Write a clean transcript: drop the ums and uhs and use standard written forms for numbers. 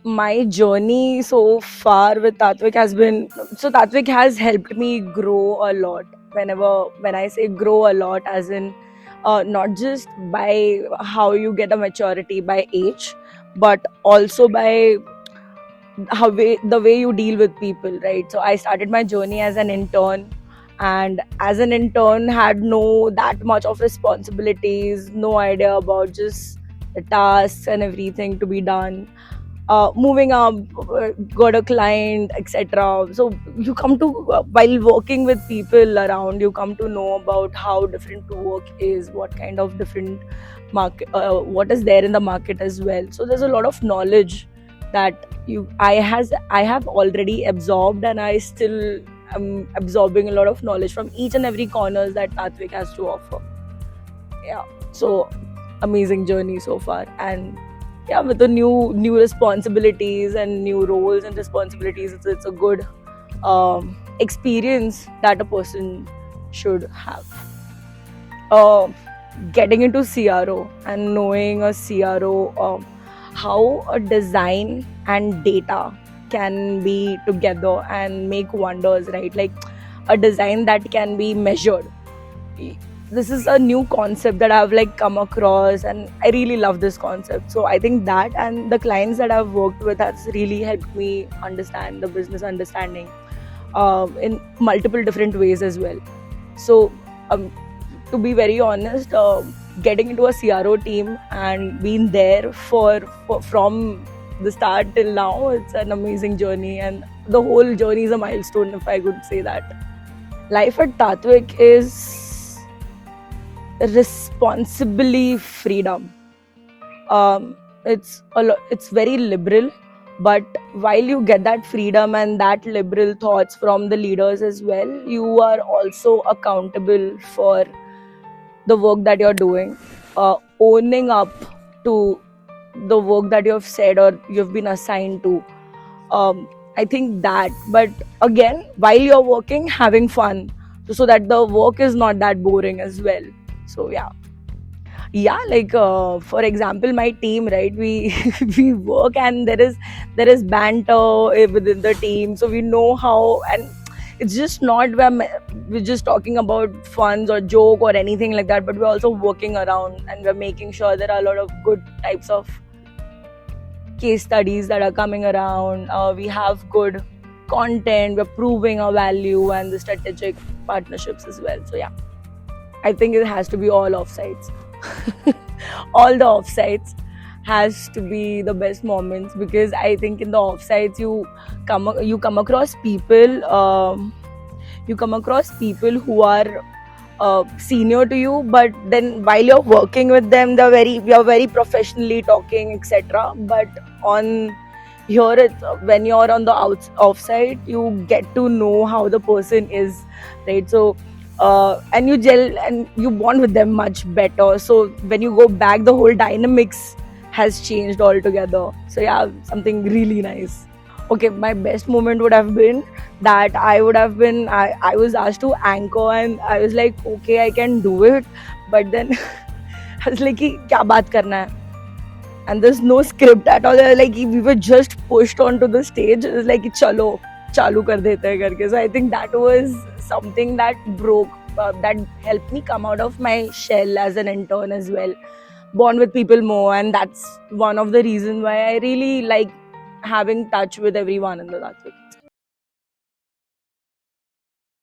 my journey so far with Tatvik has been, so Tatvik has helped me grow a lot. When I say grow a lot, as in not just by how you get a maturity by age, but also by the way you deal with people, right? So I started my journey as an intern, and as an intern had no that much of responsibilities, no idea about just the tasks and everything to be done. Moving up, got a client, etc. So you come to, while working with people around, you come to know about how different to work is, what kind of different market, what is there in the market as well. So there's a lot of knowledge that I have already absorbed, and I still am absorbing a lot of knowledge from each and every corners that Tatvik has to offer. Yeah, so amazing journey so far. And yeah, with the new responsibilities and new roles and responsibilities, it's a good experience that a person should have. uh, Getting into CRO and knowing a CRO, how a design and data can be together and make wonders, right? Like a design that can be measured. This is a new concept that I've like come across, and I really love this concept. So I think that, and the clients that I've worked with, has really helped me understand the business understanding in multiple different ways as well. So um, to be very honest, getting into a CRO team and being there for from the start till now, it's an amazing journey, and the whole journey is a milestone, if I could say that. Life at Tatvik is responsibly freedom. It's very liberal, but while you get that freedom and that liberal thoughts from the leaders as well, you are also accountable for the work that you're doing, owning up to the work that you have said or you've been assigned to. I think that, but again, while you're working, having fun, so that the work is not that boring as well. So yeah, like for example, my team, right? We we work, and there is banter within the team, so we know how. And it's just not we're just talking about funs or joke or anything like that, but we're also working around, and we're making sure there are a lot of good types of case studies that are coming around. We have good content, we're proving our value, and the strategic partnerships as well. So yeah, I think it has to be all offsites. All the offsites has to be the best moments, because I think in the offsites you come across people, who are senior to you, but then while you're working with them, you're very professionally talking, etc. But on here, when you're on the offside, you get to know how the person is, right? So and you gel and you bond with them much better. So when you go back, the whole dynamics has changed altogether. So yeah, something really nice. Okay, my best moment would have been that I was asked to anchor, and I was like, okay, I can do it. But then I was like, kya baat karna hai? And there's no script at all. Like we were just pushed onto the stage. It was like, chalo, chalu kar dete hai karke. So I think that was something that that helped me come out of my shell as an intern as well, bond with people more, and that's one of the reasons why I really like having touch with everyone in the Tatvik.